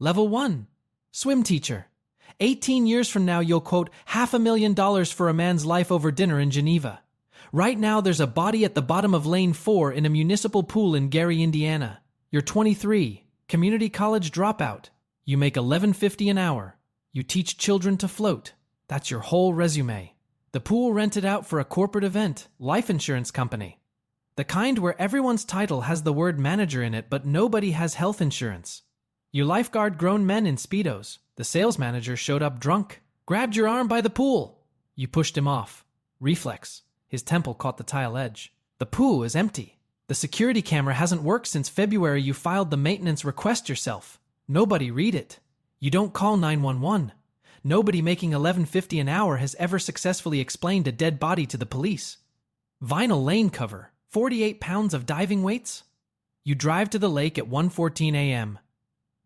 Level 1. Swim teacher. 18 years from now, you'll quote $500,000 for a man's life over dinner in Geneva. Right now, there's a body at the bottom of lane 4 in a municipal pool in Gary, Indiana. You're 23, community college dropout. You make $11.50 an hour. You teach children to float. That's your whole resume. The pool rented out for a corporate event, life insurance company. The kind where everyone's title has the word manager in it, but nobody has health insurance. You lifeguard grown men in Speedos. The sales manager showed up drunk, grabbed your arm by the pool. You pushed him off. Reflex. His temple caught the tile edge. The pool is empty. The security camera hasn't worked since February. You filed the maintenance request yourself. Nobody read it. You don't call 911. Nobody making $11.50 an hour has ever successfully explained a dead body to the police. Vinyl lane cover. 48 pounds of diving weights? You drive to the lake at 1:14 a.m.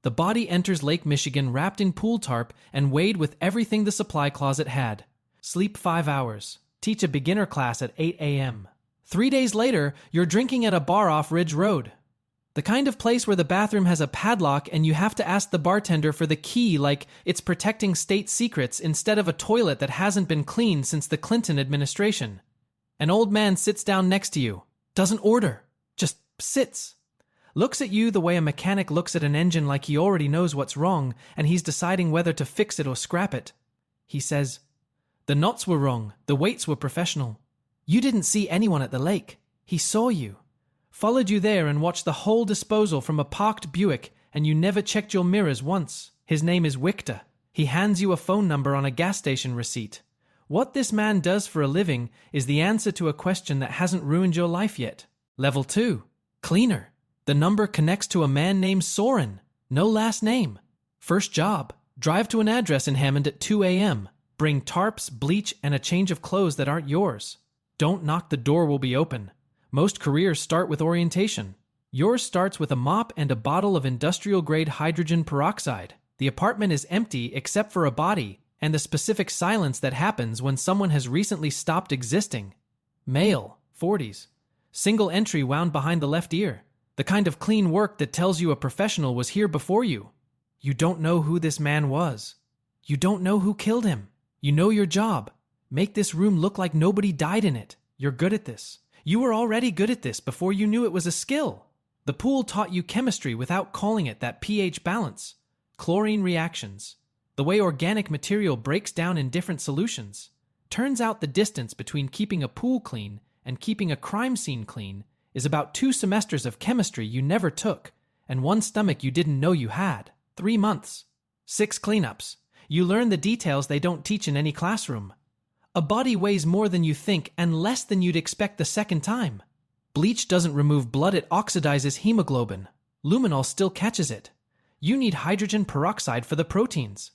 The body enters Lake Michigan wrapped in pool tarp and weighed with everything the supply closet had. Sleep 5 hours. Teach a beginner class at 8 a.m. 3 days later, you're drinking at a bar off Ridge Road. The kind of place where the bathroom has a padlock and you have to ask the bartender for the key like it's protecting state secrets instead of a toilet that hasn't been cleaned since the Clinton administration. An old man sits down next to you. Doesn't order. Just sits. Looks at you the way a mechanic looks at an engine, like he already knows what's wrong and he's deciding whether to fix it or scrap it. He says, "The knots were wrong. The weights were professional." You didn't see anyone at the lake. He saw you. Followed you there and watched the whole disposal from a parked Buick, and you never checked your mirrors once. His name is Victor. He hands you a phone number on a gas station receipt. What this man does for a living is the answer to a question that hasn't ruined your life yet. Level 2. Cleaner. The number connects to a man named Soren. No last name. First job. Drive to an address in Hammond at 2 a.m. Bring tarps, bleach, and a change of clothes that aren't yours. Don't knock, the door will be open. Most careers start with orientation. Yours starts with a mop and a bottle of industrial-grade hydrogen peroxide. The apartment is empty except for a body and the specific silence that happens when someone has recently stopped existing. Male, 40s. Single entry wound behind the left ear. The kind of clean work that tells you a professional was here before you. You don't know who this man was. You don't know who killed him. You know your job. Make this room look like nobody died in it. You're good at this. You were already good at this before you knew it was a skill. The pool taught you chemistry without calling it that pH balance. Chlorine reactions. The way organic material breaks down in different solutions. Turns out the distance between keeping a pool clean and keeping a crime scene clean is about 2 semesters of chemistry you never took and 1 stomach you didn't know you had. 3 months. 6 cleanups. You learn the details they don't teach in any classroom. A body weighs more than you think and less than you'd expect the second time. Bleach doesn't remove blood, it oxidizes hemoglobin. Luminol still catches it. You need hydrogen peroxide for the proteins.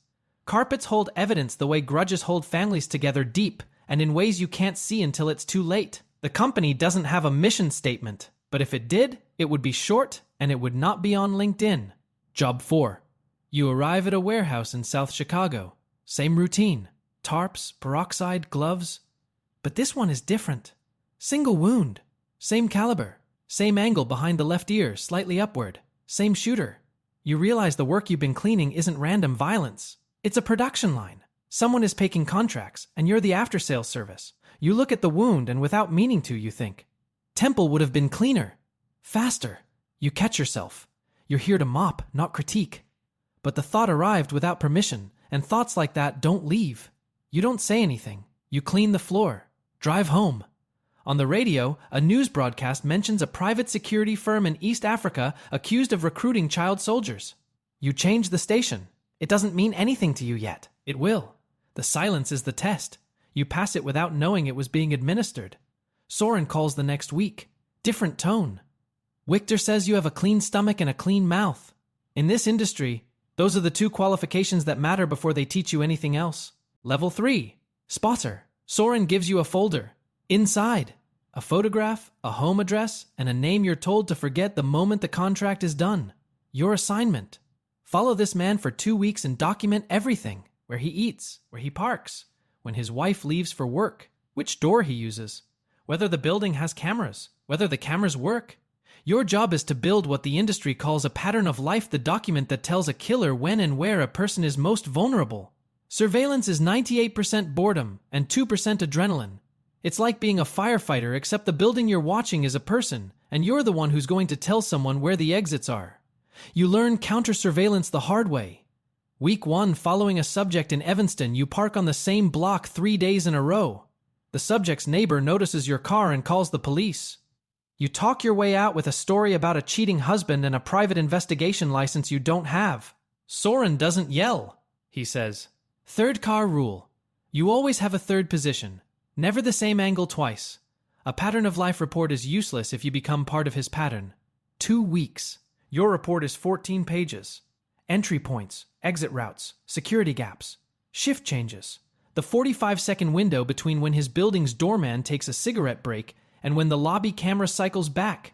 Carpets hold evidence the way grudges hold families together, deep and in ways you can't see until it's too late. The company doesn't have a mission statement, but if it did, it would be short and it would not be on LinkedIn. Job 4. You arrive at a warehouse in South Chicago. Same routine. Tarps, peroxide, gloves. But this one is different. Single wound. Same caliber. Same angle behind the left ear, slightly upward. Same shooter. You realize the work you've been cleaning isn't random violence. It's a production line. Someone is picking contracts, and you're the after-sales service. You look at the wound, and without meaning to, you think, Temple would have been cleaner. Faster. You catch yourself. You're here to mop, not critique. But the thought arrived without permission, and thoughts like that don't leave. You don't say anything. You clean the floor. Drive home. On the radio, a news broadcast mentions a private security firm in East Africa accused of recruiting child soldiers. You change the station. It doesn't mean anything to you yet. It will. The silence is the test. You pass it without knowing it was being administered. Soren calls the next week. Different tone. Victor says you have a clean stomach and a clean mouth. In this industry, those are the 2 qualifications that matter before they teach you anything else. Level 3. Spotter. Soren gives you a folder. Inside, a photograph, a home address, and a name you're told to forget the moment the contract is done. Your assignment. Follow this man for 2 weeks and document everything. Where he eats, where he parks, when his wife leaves for work, which door he uses, whether the building has cameras, whether the cameras work. Your job is to build what the industry calls a pattern of life, the document that tells a killer when and where a person is most vulnerable. Surveillance is 98% boredom and 2% adrenaline. It's like being a firefighter, except the building you're watching is a person, and you're the one who's going to tell someone where the exits are. You learn counter-surveillance the hard way. Week 1, following a subject in Evanston, you park on the same block 3 days in a row. The subject's neighbor notices your car and calls the police. You talk your way out with a story about a cheating husband and a private investigation license you don't have. Soren doesn't yell. He says, "Third car rule. You always have a third position. Never the same angle twice. A pattern of life report is useless if you become part of his pattern." 2 weeks. Your report is 14 pages. Entry points, exit routes, security gaps, shift changes. The 45-second window between when his building's doorman takes a cigarette break and when the lobby camera cycles back.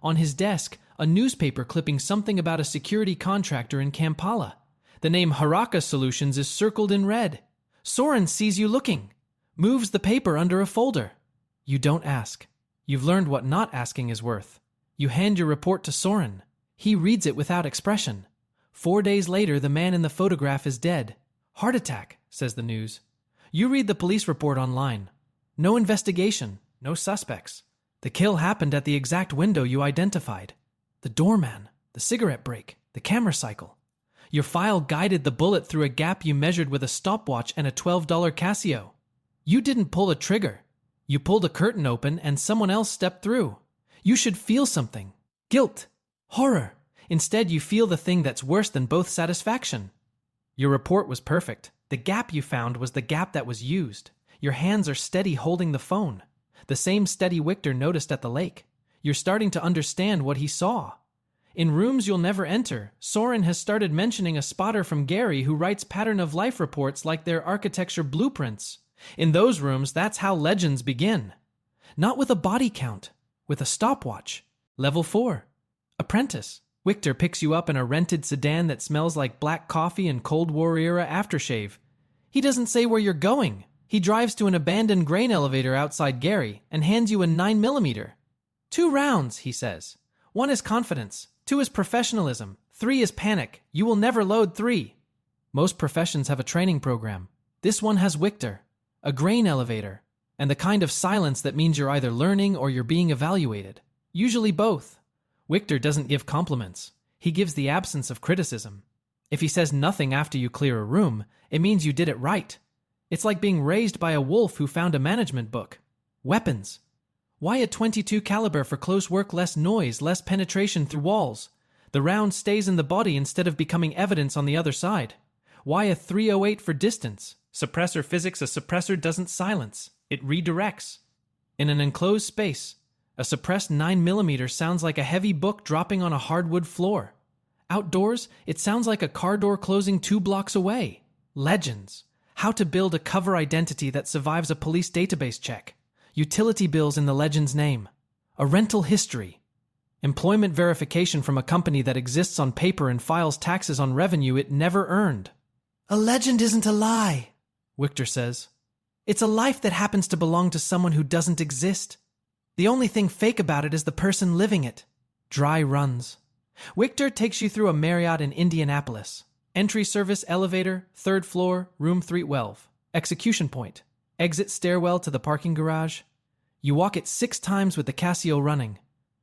On his desk, a newspaper clipping something about a security contractor in Kampala. The name Haraka Solutions is circled in red. Soren sees you looking, moves the paper under a folder. You don't ask. You've learned what not asking is worth. You hand your report to Soren. He reads it without expression. 4 days later, the man in the photograph is dead. Heart attack, says the news. You read the police report online. No investigation, no suspects. The kill happened at the exact window you identified. The doorman, the cigarette break, the camera cycle. Your file guided the bullet through a gap you measured with a stopwatch and a $12 Casio. You didn't pull a trigger. You pulled a curtain open and someone else stepped through. You should feel something. Guilt. Horror. Instead, you feel the thing that's worse than both satisfaction. Your report was perfect. The gap you found was the gap that was used. Your hands are steady holding the phone. The same steady Victor noticed at the lake. You're starting to understand what he saw. In rooms you'll never enter, Soren has started mentioning a spotter from Gary who writes pattern of life reports like they're architecture blueprints. In those rooms, that's how legends begin. Not with a body count, with a stopwatch. Level 4. Apprentice. Victor picks you up in a rented sedan that smells like black coffee and Cold War-era aftershave. He doesn't say where you're going. He drives to an abandoned grain elevator outside Gary and hands you a 9mm. 2 rounds, he says. 1 is confidence. 2 is professionalism. 3 is panic. You will never load 3. Most professions have a training program. This one has Victor, a grain elevator, and the kind of silence that means you're either learning or you're being evaluated. Usually both. Victor doesn't give compliments. He gives the absence of criticism. If he says nothing after you clear a room, it means you did it right. It's like being raised by a wolf who found a management book. Weapons. Why a .22 caliber for close work? Less noise, less penetration through walls. The round stays in the body instead of becoming evidence on the other side. Why a .308 for distance? Suppressor physics. A suppressor doesn't silence. It redirects. In an enclosed space, a suppressed 9mm sounds like a heavy book dropping on a hardwood floor. Outdoors, it sounds like a car door closing 2 blocks away. Legends. How to build a cover identity that survives a police database check. Utility bills in the legend's name. A rental history. Employment verification from a company that exists on paper and files taxes on revenue it never earned. A legend isn't a lie, Victor says. It's a life that happens to belong to someone who doesn't exist. The only thing fake about it is the person living it. Dry runs. Victor takes you through a Marriott in Indianapolis. Entry service elevator, 3rd floor, room 312. Execution point. Exit stairwell to the parking garage. You walk it 6 times with the Casio running.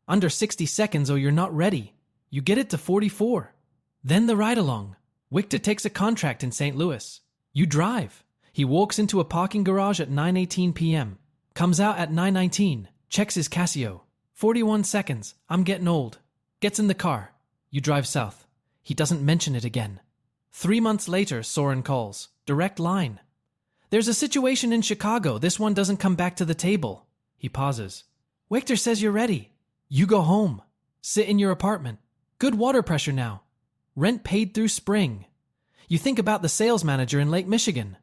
Under 60 seconds or you're not ready. You get it to 44. Then the ride-along. Victor takes a contract in St. Louis. You drive. He walks into a parking garage at 9:18 p.m. Comes out at 9:19. Checks his Casio. 41 seconds. I'm getting old. Gets in the car. You drive south. He doesn't mention it again. 3 months later, Soren calls. Direct line. There's a situation in Chicago. This one doesn't come back to the table. He pauses. Victor says you're ready. You go home. Sit in your apartment. Good water pressure now. Rent paid through spring. You think about the sales manager in Lake Michigan.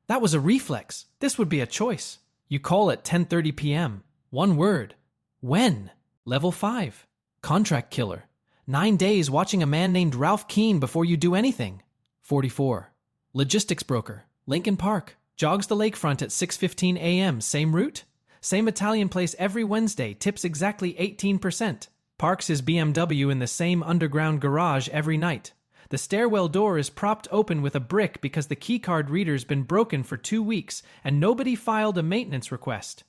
That was a reflex. This would be a choice. You call at 10:30 p.m. 1 word. When? Level 5. Contract killer. 9 days watching a man named Ralph Keane before you do anything. 44. Logistics broker. Lincoln Park. Jogs the lakefront at 6:15 a.m. Same route? Same Italian place every Wednesday. Tips exactly 18%. parks his BMW in the same underground garage every night. The stairwell door is propped open with a brick because the keycard reader's been broken for 2 weeks and nobody filed a maintenance request.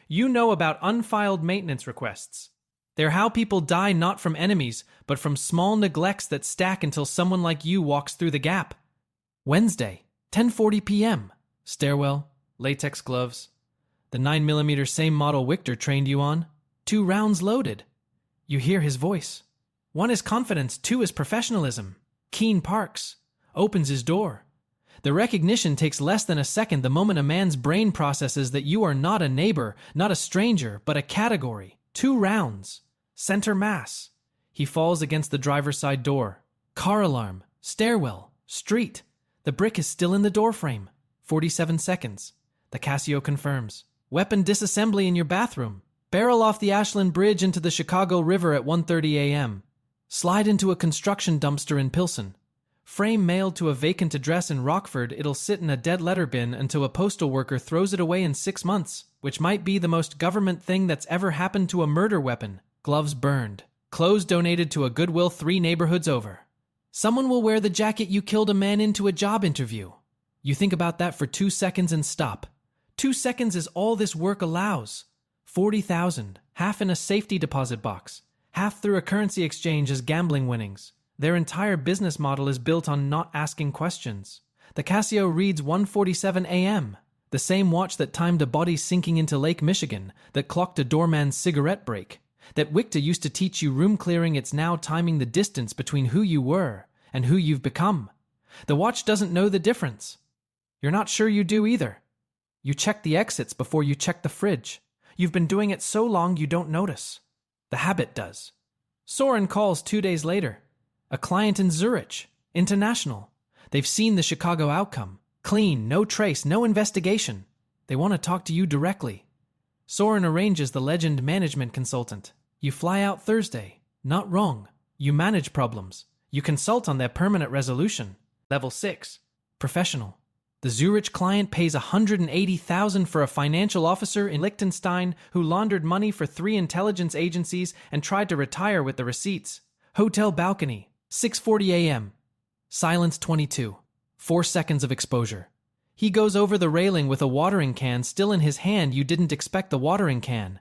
You know about unfiled maintenance requests. They're how people die not from enemies, but from small neglects that stack until someone like you walks through the gap. Wednesday, 10:40 p.m. Stairwell, latex gloves. The 9mm same model Victor trained you on. 2 rounds loaded. You hear his voice. 1 is confidence, 2 is professionalism. Keen parks. Opens his door. The recognition takes less than a second the moment a man's brain processes that you are not a neighbor, not a stranger, but a category. 2 rounds. Center mass. He falls against the driver's side door. Car alarm. Stairwell. Street. The brick is still in the doorframe. 47 seconds. The Casio confirms. Weapon disassembly in your bathroom. Barrel off the Ashland Bridge into the Chicago River at 1:30 a.m. Slide into a construction dumpster in Pilsen. Frame mailed to a vacant address in Rockford, it'll sit in a dead letter bin until a postal worker throws it away in 6 months, which might be the most government thing that's ever happened to a murder weapon. Gloves burned. Clothes donated to a Goodwill 3 neighborhoods over. Someone will wear the jacket you killed a man in to a job interview. You think about that for 2 seconds and stop. 2 seconds is all this work allows. 40,000, half in a safety deposit box, half through a currency exchange as gambling winnings. Their entire business model is built on not asking questions. The Casio reads 1:47 a.m., the same watch that timed a body sinking into Lake Michigan, that clocked a doorman's cigarette break, that Victor used to teach you room clearing. It's now timing the distance between who you were and who you've become. The watch doesn't know the difference. You're not sure you do either. You check the exits before you check the fridge. You've been doing it so long you don't notice. The habit does. Soren calls 2 days later. A client in Zurich, international. They've seen the Chicago outcome. Clean, no trace, no investigation. They want to talk to you directly. Soren arranges the legend management consultant. You fly out Thursday. Not wrong. You manage problems. You consult on their permanent resolution. Level 6. Professional. The Zurich client pays $180,000 for a financial officer in Liechtenstein who laundered money for 3 intelligence agencies and tried to retire with the receipts. Hotel balcony. 6:40 a.m. Silence 22. 4 seconds of exposure. He goes over the railing with a watering can still in his hand. You didn't expect the watering can.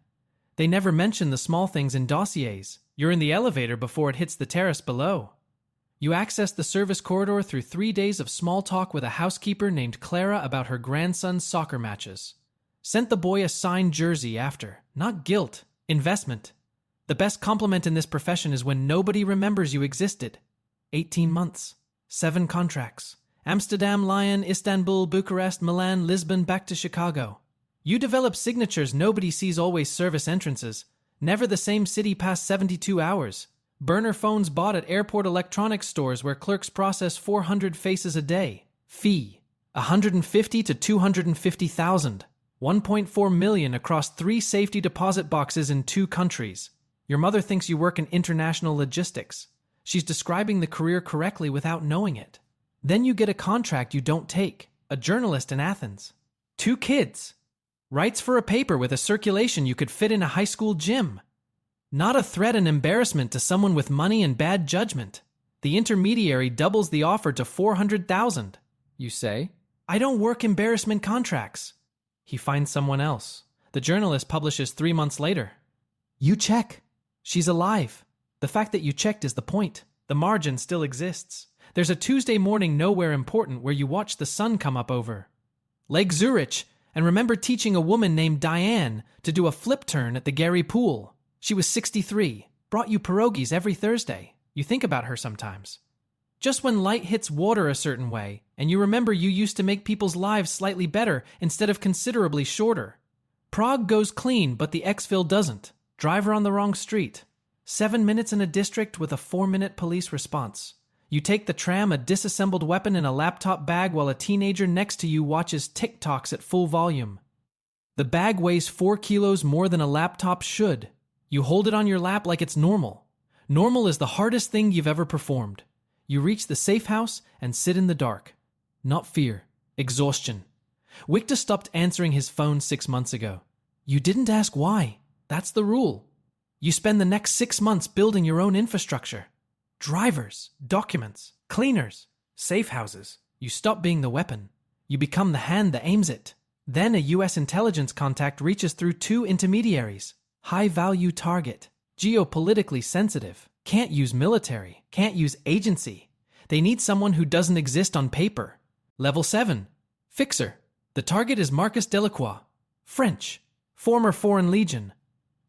They never mention the small things in dossiers. You're in the elevator before it hits the terrace below. You access the service corridor through 3 days of small talk with a housekeeper named Clara about her grandson's soccer matches. Sent the boy a signed jersey after. Not guilt. Investment. The best compliment in this profession is when nobody remembers you existed. 18 months. 7 contracts. Amsterdam, Lyon, Istanbul, Bucharest, Milan, Lisbon, back to Chicago. You develop signatures nobody sees, always service entrances. Never the same city past 72 hours. Burner phones bought at airport electronics stores where clerks process 400 faces a day. Fee. 150 to 250,000. 1.4 million across 3 safety deposit boxes in 2 countries. Your mother thinks you work in international logistics. She's describing the career correctly without knowing it. Then you get a contract you don't take. A journalist in Athens. 2 kids. Writes for a paper with a circulation you could fit in a high school gym. Not a threat and embarrassment to someone with money and bad judgment. The intermediary doubles the offer to 400,000. You say, I don't work embarrassment contracts. He finds someone else. The journalist publishes 3 months later. You check. She's alive. The fact that you checked is the point. The margin still exists. There's a Tuesday morning nowhere important where you watch the sun come up over Lake Zurich and remember teaching a woman named Diane to do a flip turn at the Gary Pool. She was 63, brought you pierogies every Thursday. You think about her sometimes. Just when light hits water a certain way, and you remember you used to make people's lives slightly better instead of considerably shorter. Prague goes clean, but the exfil doesn't. Driver on the wrong street. 7 minutes in a district with a 4-minute police response. You take the tram, a disassembled weapon in a laptop bag while a teenager next to you watches TikToks at full volume. The bag weighs 4 kilos more than a laptop should. You hold it on your lap like it's normal. Normal is the hardest thing you've ever performed. You reach the safe house and sit in the dark. Not fear, exhaustion. Victor stopped answering his phone 6 months ago. You didn't ask why. That's the rule. You spend the next 6 months building your own infrastructure. Drivers, documents, cleaners, safe houses. You stop being the weapon. You become the hand that aims it. Then a US intelligence contact reaches through 2 intermediaries. High-value target. Geopolitically sensitive. Can't use military. Can't use agency. They need someone who doesn't exist on paper. Level 7. Fixer. The target is Marcus Delacroix. French. Former Foreign Legion.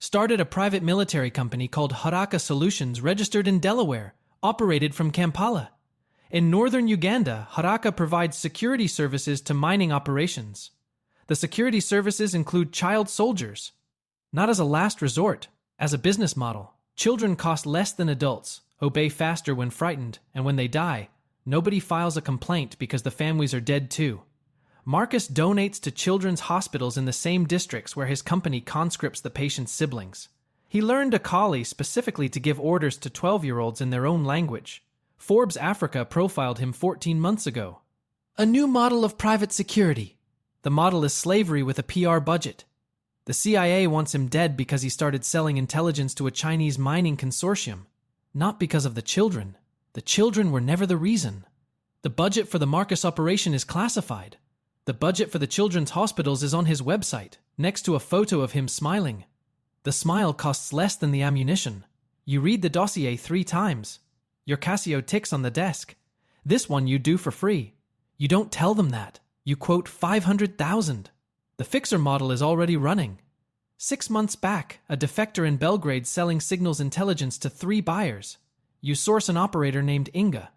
Started a private military company called Haraka Solutions, registered in Delaware, operated from Kampala. In northern Uganda, Haraka provides security services to mining operations. The security services include child soldiers. Not as a last resort, as a business model. Children cost less than adults, obey faster when frightened, and when they die, nobody files a complaint because the families are dead too. Marcus donates to children's hospitals in the same districts where his company conscripts the patient's siblings. He learned Akali specifically to give orders to 12-year-olds in their own language. Forbes Africa profiled him 14 months ago. A new model of private security. The model is slavery with a PR budget. The CIA wants him dead because he started selling intelligence to a Chinese mining consortium. Not because of the children. The children were never the reason. The budget for the Marcus operation is classified. The budget for the children's hospitals is on his website, next to a photo of him smiling. The smile costs less than the ammunition. You read the dossier 3 times. Your Casio ticks on the desk. This one you do for free. You don't tell them that. You quote 500,000. The fixer model is already running. 6 months back, a defector in Belgrade selling signals intelligence to 3 buyers. You source an operator named Inga.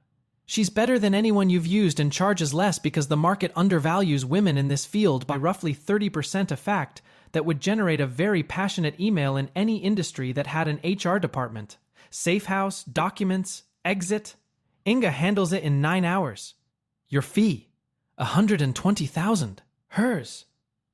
She's better than anyone you've used and charges less because the market undervalues women in this field by roughly 30%, a fact that would generate a very passionate email in any industry that had an HR department. Safe house, documents, exit. Inga handles it in 9 hours. Your fee, 120,000. Hers,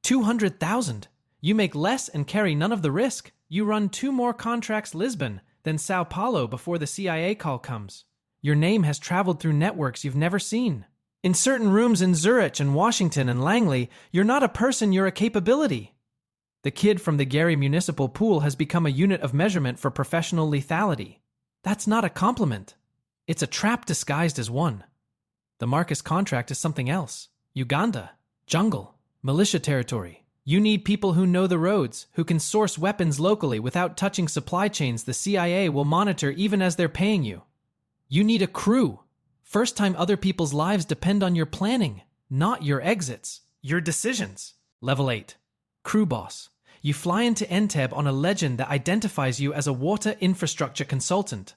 200,000. You make less and carry none of the risk. You run 2 more contracts Lisbon, then Sao Paulo before the CIA call comes. Your name has traveled through networks you've never seen. In certain rooms in Zurich and Washington and Langley, you're not a person, you're a capability. The kid from the Gary municipal pool has become a unit of measurement for professional lethality. That's not a compliment. It's a trap disguised as one. The Marcus contract is something else. Uganda, jungle, militia territory. You need people who know the roads, who can source weapons locally without touching supply chains the CIA will monitor even as they're paying you. You need a crew. First time other people's lives depend on your planning, not your exits, your decisions. Level 8. Crew boss. You fly into Entebbe on a legend that identifies you as a water infrastructure consultant.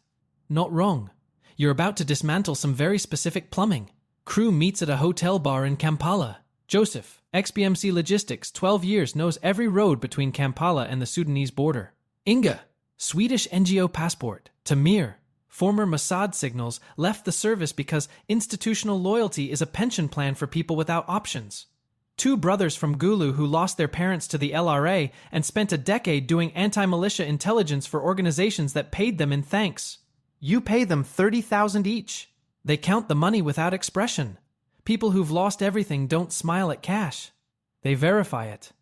Not wrong. You're about to dismantle some very specific plumbing. Crew meets at a hotel bar in Kampala. Joseph, XBMC Logistics, 12 years, knows every road between Kampala and the Sudanese border. Inga, Swedish NGO passport. Tamir, former Mossad signals, left the service because institutional loyalty is a pension plan for people without options. 2 brothers from Gulu who lost their parents to the LRA and spent a decade doing anti-militia intelligence for organizations that paid them in thanks. You pay them 30,000 each. They count the money without expression. People who've lost everything don't smile at cash. They verify it.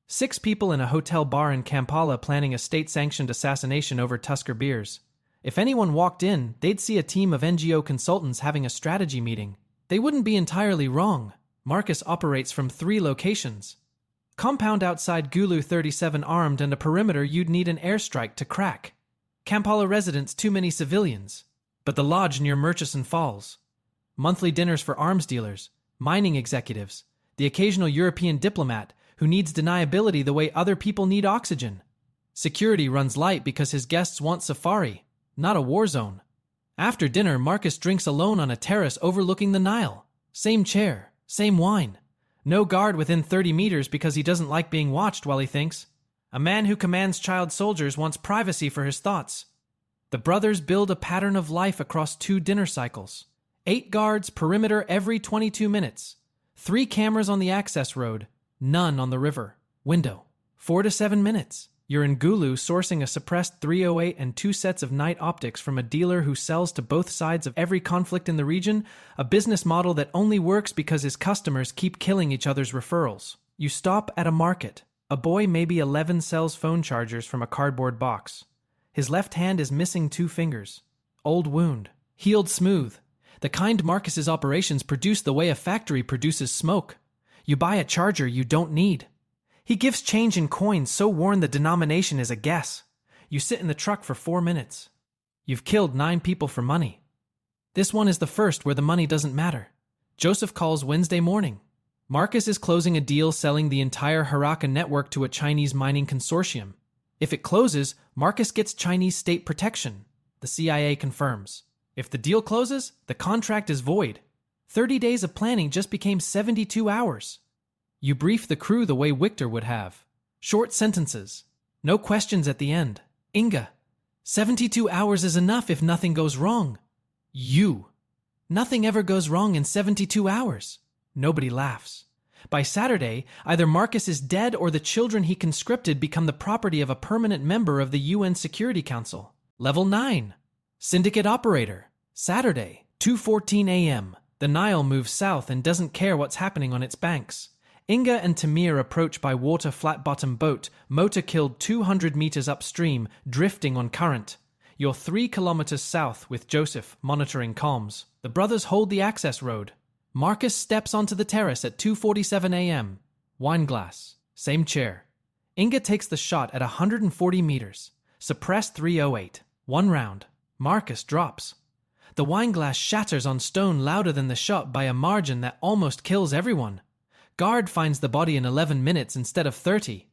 6 people in a hotel bar in Kampala planning a state-sanctioned assassination over Tusker beers. If anyone walked in, they'd see a team of NGO consultants having a strategy meeting. They wouldn't be entirely wrong. Marcus operates from 3 locations. Compound outside Gulu 37 armed and a perimeter you'd need an airstrike to crack. Kampala residents, too many civilians. But the lodge near Murchison Falls. Monthly dinners for arms dealers, mining executives, the occasional European diplomat who needs deniability the way other people need oxygen. Security runs light because his guests want safari, not a war zone. After dinner, Marcus drinks alone on a terrace overlooking the Nile. Same chair, same wine. No guard within 30 meters because he doesn't like being watched while he thinks. A man who commands child soldiers wants privacy for his thoughts. The brothers build a pattern of life across 2 dinner cycles. 8 guards, perimeter every 22 minutes. 3 cameras on the access road, none on the river. Window, 4 to 7 minutes. You're in Gulu sourcing a suppressed 308 and 2 sets of night optics from a dealer who sells to both sides of every conflict in the region, a business model that only works because his customers keep killing each other's referrals. You stop at a market. A boy, maybe 11, sells phone chargers from a cardboard box. His left hand is missing 2 fingers. Old wound. Healed smooth. The kind Marcus's operations produce the way a factory produces smoke. You buy a charger you don't need. He gives change in coins so worn the denomination is a guess. You sit in the truck for 4 minutes. You've killed 9 people for money. This one is the first where the money doesn't matter. Joseph calls Wednesday morning. Marcus is closing a deal selling the entire Haraka network to a Chinese mining consortium. If it closes, Marcus gets Chinese state protection. The CIA confirms. If the deal closes, the contract is void. 30 days of planning just became 72 hours. You brief the crew the way Victor would have. Short sentences. No questions at the end. Inga. 72 hours is enough if nothing goes wrong. You. Nothing ever goes wrong in 72 hours. Nobody laughs. By Saturday, either Marcus is dead or the children he conscripted become the property of a permanent member of the UN Security Council. Level 9. Syndicate operator. Saturday, 2:14 a.m. The Nile moves south and doesn't care what's happening on its banks. Inga and Tamir approach by water flat-bottom boat, motor killed 200 meters upstream, drifting on current. You're 3 kilometers south with Joseph monitoring comms. The brothers hold the access road. Marcus steps onto the terrace at 2:47 a.m. Wine glass. Same chair. Inga takes the shot at 140 meters. Suppress 308. 1 round. Marcus drops. The wine glass shatters on stone louder than the shot by a margin that almost kills everyone. Guard finds the body in 11 minutes instead of 30.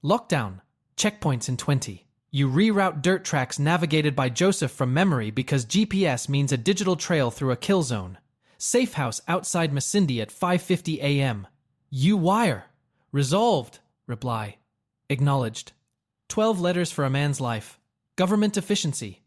Lockdown. Checkpoints in 20. You reroute dirt tracks navigated by Joseph from memory because GPS means a digital trail through a kill zone. Safe house outside Masindi at 5:50 a.m. You wire. Resolved. Reply. Acknowledged. 12 letters for a man's life. Government efficiency.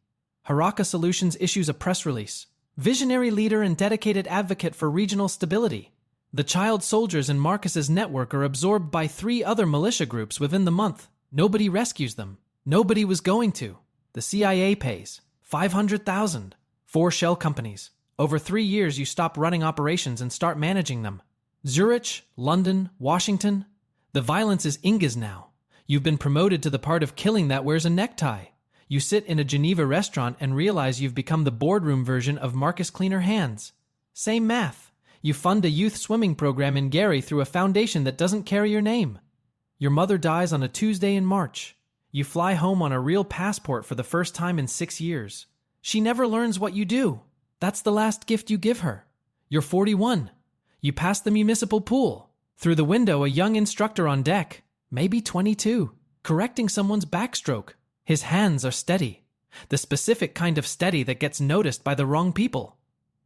Haraka Solutions issues a press release. Visionary leader and dedicated advocate for regional stability. The child soldiers in Marcus's network are absorbed by 3 other militia groups within the month. Nobody rescues them. Nobody was going to. The CIA pays. $500,000. 4 shell companies. Over 3 years you stop running operations and start managing them. Zurich, London, Washington. The violence is Inga's now. You've been promoted to the part of killing that wears a necktie. You sit in a Geneva restaurant and realize you've become the boardroom version of Marcus Cleaner Hands. Same math. You fund a youth swimming program in Gary through a foundation that doesn't carry your name. Your mother dies on a Tuesday in March. You fly home on a real passport for the first time in 6 years. She never learns what you do. That's the last gift you give her. You're 41. You pass the municipal pool. Through the window, a young instructor on deck, maybe 22, correcting someone's backstroke. His hands are steady. The specific kind of steady that gets noticed by the wrong people.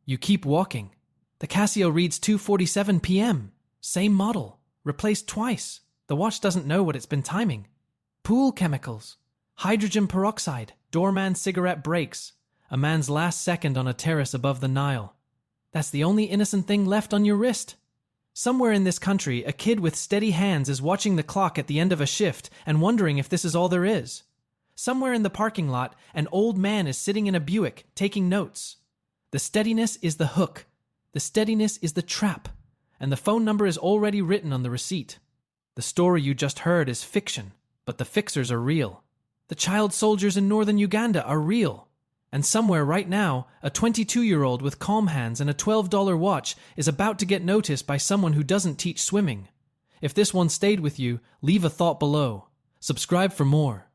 You keep walking. The Casio reads 2:47 p.m. Same model. Replaced twice. The watch doesn't know what it's been timing. Pool chemicals. Hydrogen peroxide. Doorman cigarette breaks. A man's last second on a terrace above the Nile. That's the only innocent thing left on your wrist. Somewhere in this country, a kid with steady hands is watching the clock at the end of a shift and wondering if this is all there is. Somewhere in the parking lot, an old man is sitting in a Buick, taking notes. The steadiness is the hook. The steadiness is the trap. And the phone number is already written on the receipt. The story you just heard is fiction, but the fixers are real. The child soldiers in northern Uganda are real. And somewhere right now, a 22-year-old with calm hands and a $12 watch is about to get noticed by someone who doesn't teach swimming. If this one stayed with you, leave a thought below. Subscribe for more.